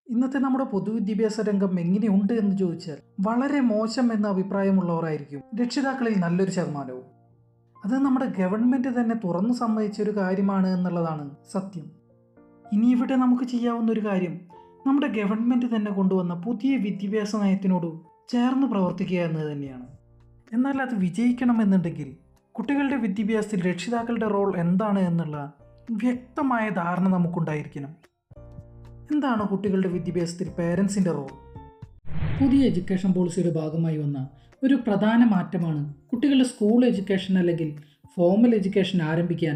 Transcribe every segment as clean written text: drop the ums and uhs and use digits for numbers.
ഇന്നത്തെ നമ്മുടെ പൊതുവിദ്യാഭ്യാസ രംഗം എങ്ങനെയുണ്ട് എന്ന് ചോദിച്ചാൽ വളരെ മോശം എന്ന അഭിപ്രായമുള്ളവരായിരിക്കും രക്ഷിതാക്കളിൽ നല്ലൊരു ശതമാനവും. അത് നമ്മുടെ ഗവൺമെൻറ് തന്നെ തുറന്നു സമ്മതിച്ച ഒരു കാര്യമാണ് എന്നുള്ളതാണ് സത്യം. ഇനി ഇവിടെ നമുക്ക് ചെയ്യാവുന്ന ഒരു കാര്യം നമ്മുടെ ഗവൺമെൻറ് തന്നെ കൊണ്ടുവന്ന പുതിയ വിദ്യാഭ്യാസ നയത്തിനോട് ചേർന്ന് പ്രവർത്തിക്കുക എന്നത് തന്നെയാണ്. എന്നാൽ അത് വിജയിക്കണമെന്നുണ്ടെങ്കിൽ കുട്ടികളുടെ വിദ്യാഭ്യാസത്തിൽ രക്ഷിതാക്കളുടെ റോൾ എന്താണ് എന്നുള്ള വ്യക്തമായ ധാരണ നമുക്കുണ്ടായിരിക്കണം. എന്താണ് കുട്ടികളുടെ വിദ്യാഭ്യാസത്തിൽ പേരൻസിൻ്റെ റോൾ? പുതിയ എഡ്യൂക്കേഷൻ പോളിസിയുടെ ഭാഗമായി വന്ന ഒരു പ്രധാന മാറ്റമാണ് കുട്ടികളുടെ സ്കൂൾ എഡ്യൂക്കേഷൻ അല്ലെങ്കിൽ ഫോർമൽ എഡ്യൂക്കേഷൻ ആരംഭിക്കാൻ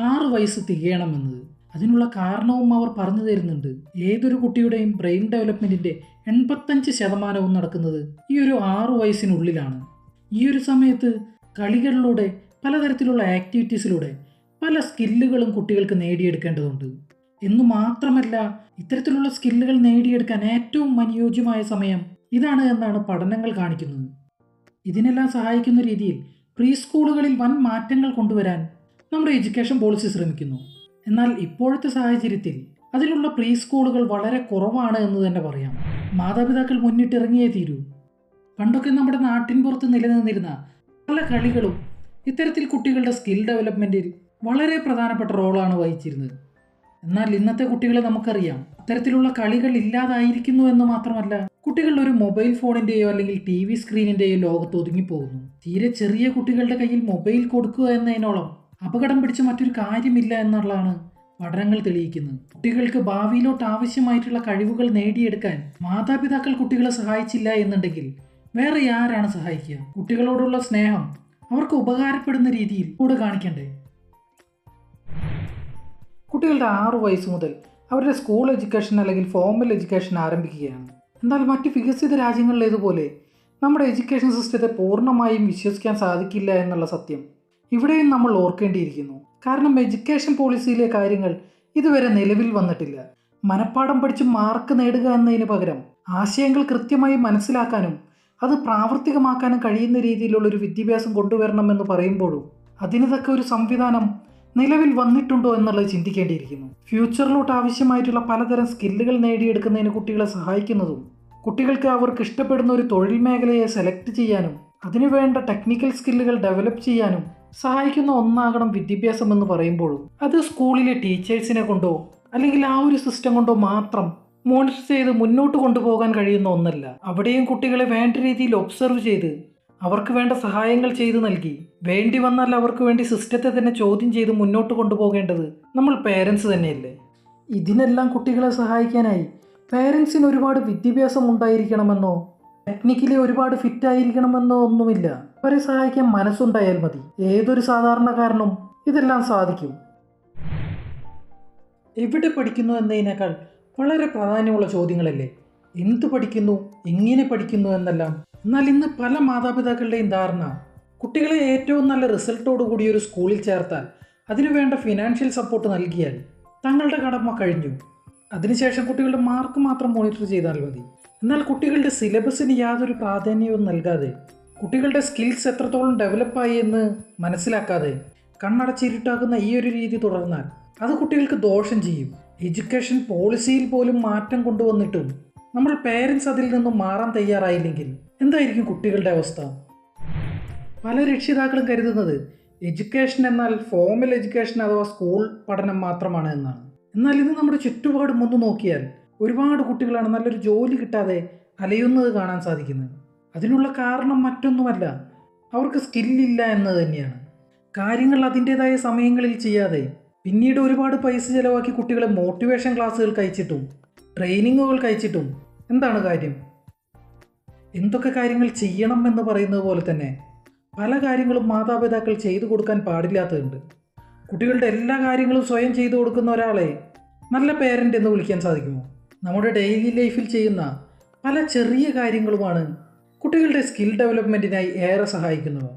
6 വയസ്സ് തികയണമെന്നത്. അതിനുള്ള കാരണവും അവർ പറഞ്ഞു തരുന്നുണ്ട്. ഏതൊരു കുട്ടിയുടെയും ബ്രെയിൻ ഡെവലപ്മെൻറ്റിൻ്റെ 85% നടക്കുന്നത് ഈ ഒരു 6 വയസ്സിനുള്ളിലാണ്. ഈ ഒരു സമയത്ത് കളികളിലൂടെ പലതരത്തിലുള്ള ആക്ടിവിറ്റീസിലൂടെ പല സ്കില്ലുകളും കുട്ടികൾക്ക് നേടിയെടുക്കേണ്ടതുണ്ട്. എന്നു മാത്രമല്ല, ഇത്തരത്തിലുള്ള സ്കില്ലുകൾ നേടിയെടുക്കാൻ ഏറ്റവും അനുയോജ്യമായ സമയം ഇതാണ് എന്നാണ് പഠനങ്ങൾ കാണിക്കുന്നത്. ഇതിനെല്ലാം സഹായിക്കുന്ന രീതിയിൽ പ്രീ സ്കൂളുകളിൽ വൻ മാറ്റങ്ങൾ കൊണ്ടുവരാൻ നമ്മുടെ എഡ്യൂക്കേഷൻ പോളിസി ശ്രമിക്കുന്നു. എന്നാൽ ഇപ്പോഴത്തെ സാഹചര്യത്തിൽ അതിലുള്ള പ്രീ സ്കൂളുകൾ വളരെ കുറവാണ് എന്ന് തന്നെ പറയാം. മാതാപിതാക്കൾ മുന്നിട്ടിറങ്ങിയേ തീരൂ. പണ്ടൊക്കെ നമ്മുടെ നാട്ടിൻ പുറത്ത് നിലനിന്നിരുന്ന പല കളികളും ഇത്തരത്തിൽ കുട്ടികളുടെ സ്കിൽ ഡെവലപ്മെൻറ്റിൽ വളരെ പ്രധാനപ്പെട്ട റോളാണ് വഹിച്ചിരുന്നത്. എന്നാൽ ഇന്നത്തെ കുട്ടികളെ നമുക്കറിയാം, അത്തരത്തിലുള്ള കളികൾ ഇല്ലാതായിരിക്കുന്നു എന്ന് മാത്രമല്ല, കുട്ടികൾ ഒരു മൊബൈൽ ഫോണിൻ്റെയോ അല്ലെങ്കിൽ TV സ്ക്രീനിൻ്റെയോ ലോകത്ത് ഒതുങ്ങിപ്പോകുന്നു. തീരെ ചെറിയ കുട്ടികളുടെ കയ്യിൽ മൊബൈൽ കൊടുക്കുക എന്നതിനോളം അപകടം പിടിച്ച മറ്റൊരു കാര്യമില്ല എന്നുള്ളതാണ് പഠനങ്ങൾ തെളിയിക്കുന്നത്. കുട്ടികൾക്ക് ഭാവിയിലോട്ട് ആവശ്യമായിട്ടുള്ള കഴിവുകൾ നേടിയെടുക്കാൻ മാതാപിതാക്കൾ കുട്ടികളെ സഹായിച്ചില്ല എന്നുണ്ടെങ്കിൽ വേറെ ആരാണ് സഹായിക്കുക? കുട്ടികളോടുള്ള സ്നേഹം അവർക്ക് ഉപകാരപ്പെടുന്ന രീതിയിൽ കൂടെ കാണിക്കണ്ടേ? കുട്ടികളുടെ 6 വയസ്സ് മുതൽ അവരുടെ സ്കൂൾ എഡ്യൂക്കേഷൻ അല്ലെങ്കിൽ ഫോർമൽ എഡ്യൂക്കേഷൻ ആരംഭിക്കുകയാണ്. എന്നാൽ മറ്റ് വികസിത രാജ്യങ്ങളിലേതുപോലെ നമ്മുടെ എഡ്യൂക്കേഷൻ സിസ്റ്റത്തെ പൂർണ്ണമായും വിശ്വസിക്കാൻ സാധിക്കില്ല എന്നുള്ള സത്യം ഇവിടെയും നമ്മൾ ഓർക്കേണ്ടിയിരിക്കുന്നു. കാരണം എഡ്യൂക്കേഷൻ പോളിസിയിലെ കാര്യങ്ങൾ ഇതുവരെ നിലവിൽ വന്നിട്ടില്ല. മനഃപ്പാഠം പഠിച്ച് മാർക്ക് നേടുക എന്നതിന് പകരം ആശയങ്ങൾ കൃത്യമായി മനസ്സിലാക്കാനും അത് പ്രാവർത്തികമാക്കാനും കഴിയുന്ന രീതിയിലുള്ളൊരു വിദ്യാഭ്യാസം കൊണ്ടുവരണമെന്ന് പറയുമ്പോഴും അതിന് തക്ക ഒരു സംവിധാനം നിലവിൽ വന്നിട്ടുണ്ടോ എന്നുള്ളത് ചിന്തിക്കേണ്ടിയിരിക്കുന്നു. ഫ്യൂച്ചറിലോട്ട് ആവശ്യമായിട്ടുള്ള പലതരം സ്കില്ലുകൾ നേടിയെടുക്കുന്നതിന് കുട്ടികളെ സഹായിക്കുന്നതും കുട്ടികൾക്ക് അവർക്ക് ഇഷ്ടപ്പെടുന്ന ഒരു തൊഴിൽ മേഖലയെ സെലക്ട് ചെയ്യാനും അതിനുവേണ്ട ടെക്നിക്കൽ സ്കില്ലുകൾ ഡെവലപ്പ് ചെയ്യാനും സഹായിക്കുന്ന ഒന്നാകണം വിദ്യാഭ്യാസം എന്ന് പറയുമ്പോഴും അത് സ്കൂളിലെ ടീച്ചേഴ്സിനെ കൊണ്ടോ അല്ലെങ്കിൽ ആ ഒരു സിസ്റ്റം കൊണ്ടോ മാത്രം മോണിറ്റർ ചെയ്ത് മുന്നോട്ട് കൊണ്ടുപോകാൻ കഴിയുന്ന ഒന്നല്ല. അവിടെയും കുട്ടികളെ വേണ്ട രീതിയിൽ ഒബ്സർവ് ചെയ്ത് അവർക്ക് വേണ്ട സഹായങ്ങൾ ചെയ്തു നൽകി വേണ്ടി വന്നാൽ അവർക്ക് വേണ്ടി സിസ്റ്റത്തെ തന്നെ ചോദ്യം ചെയ്ത് മുന്നോട്ട് കൊണ്ടുപോകേണ്ടത് നമ്മൾ പേരൻസ് തന്നെയല്ലേ. ഇതിനെല്ലാം കുട്ടികളെ സഹായിക്കാനായി പേരൻസിന് ഒരുപാട് വിദ്യാഭ്യാസം ഉണ്ടായിരിക്കണമെന്നോ ടെക്നിക്കലി ഒരുപാട് ഫിറ്റ് ആയിരിക്കണമെന്നോ ഒന്നുമില്ല. അവരെ സഹായിക്കാൻ മനസ്സുണ്ടായാൽ മതി. ഏതൊരു സാധാരണക്കാരനും ഇതെല്ലാം സാധിക്കും. എവിടെ പഠിക്കുന്നു എന്നതിനേക്കാൾ വളരെ പ്രാധാന്യമുള്ള ചോദ്യങ്ങളല്ലേ എന്ത് പഠിക്കുന്നു, എങ്ങനെ പഠിക്കുന്നു എന്നെല്ലാം. എന്നാൽ ഇന്ന് പല മാതാപിതാക്കളുടെയും ധാരണ കുട്ടികളെ ഏറ്റവും നല്ല റിസൾട്ടോടുകൂടി ഒരു സ്കൂളിൽ ചേർത്താൽ അതിനുവേണ്ട ഫിനാൻഷ്യൽ സപ്പോർട്ട് നൽകിയാൽ തങ്ങളുടെ കടമ കഴിഞ്ഞു, അതിനുശേഷം കുട്ടികളുടെ മാർക്ക് മാത്രം മോണിറ്റർ ചെയ്താൽ മതി. എന്നാൽ കുട്ടികളുടെ സിലബസിന് യാതൊരു പ്രാധാന്യവും നൽകാതെ കുട്ടികളുടെ സ്കിൽസ് എത്രത്തോളം ഡെവലപ്പായി എന്ന് മനസ്സിലാക്കാതെ കണ്ണടച്ചിരുട്ടാക്കുന്ന ഈ ഒരു രീതി തുടർന്നാൽ അത് കുട്ടികൾക്ക് ദോഷം ചെയ്യും. എഡ്യൂക്കേഷൻ പോളിസിയിൽ പോലും മാറ്റം കൊണ്ടുവന്നിട്ടും നമ്മൾ പേരൻസ് അതിൽ നിന്നും മാറാൻ തയ്യാറായില്ലെങ്കിൽ എന്തായിരിക്കും കുട്ടികളുടെ അവസ്ഥ? പല രക്ഷിതാക്കളും കരുതുന്നത് എഡ്യൂക്കേഷൻ എന്നാൽ ഫോർമൽ എഡ്യൂക്കേഷൻ അഥവാ സ്കൂൾ പഠനം മാത്രമാണ് എന്നാണ്. എന്നാൽ ഇത് നമ്മുടെ ചുറ്റുപാടും ഒന്ന് നോക്കിയാൽ ഒരുപാട് കുട്ടികളാണ് നല്ലൊരു ജോലി കിട്ടാതെ അലയുന്നത് കാണാൻ സാധിക്കുന്നത്. അതിനുള്ള കാരണം മറ്റൊന്നുമല്ല, അവർക്ക് സ്കില്ലില്ല എന്നത് തന്നെയാണ്. കാര്യങ്ങൾ അതിൻ്റെതായ സമയങ്ങളിൽ ചെയ്യാതെ പിന്നീട് ഒരുപാട് പൈസ ചിലവാക്കി കുട്ടികളെ മോട്ടിവേഷൻ ക്ലാസ്സുകൾ കഴിച്ചിട്ടും ട്രെയിനിങ്ങുകൾ കഴിച്ചിട്ടും എന്താണ് കാര്യം? എന്തൊക്കെ കാര്യങ്ങൾ ചെയ്യണം എന്ന് പറയുന്നത് പോലെ തന്നെ പല കാര്യങ്ങളും മാതാപിതാക്കൾ ചെയ്തു കൊടുക്കാൻ പാടില്ലാത്തതുണ്ട്. കുട്ടികളുടെ എല്ലാ കാര്യങ്ങളും സ്വയം ചെയ്തു കൊടുക്കുന്ന ഒരാളെ നല്ല പേരൻ്റ് എന്ന് വിളിക്കാൻ സാധിക്കുമോ? നമ്മുടെ ഡെയിലി ലൈഫിൽ ചെയ്യുന്ന പല ചെറിയ കാര്യങ്ങളുമാണ് കുട്ടികളുടെ സ്കിൽ ഡെവലപ്മെൻറ്റിനായി ഏറെ സഹായിക്കുന്നവ.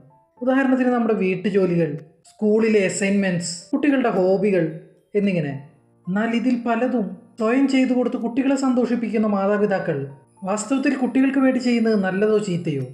ഉദാഹരണത്തിന് നമ്മുടെ വീട്ടുജോലികൾ, സ്കൂളിലെ അസൈൻമെൻറ്റ്സ്, കുട്ടികളുടെ ഹോബികൾ എന്നിങ്ങനെ. എന്നാൽ ഇതിൽ പലതും സ്വയം ചെയ്തു കൊടുത്ത് കുട്ടികളെ സന്തോഷിപ്പിക്കുന്ന മാതാപിതാക്കൾ വാസ്തവത്തിൽ കുട്ടികൾക്ക് വേണ്ടി ചെയ്യുന്നത് നല്ലതോ ചീത്തയോ?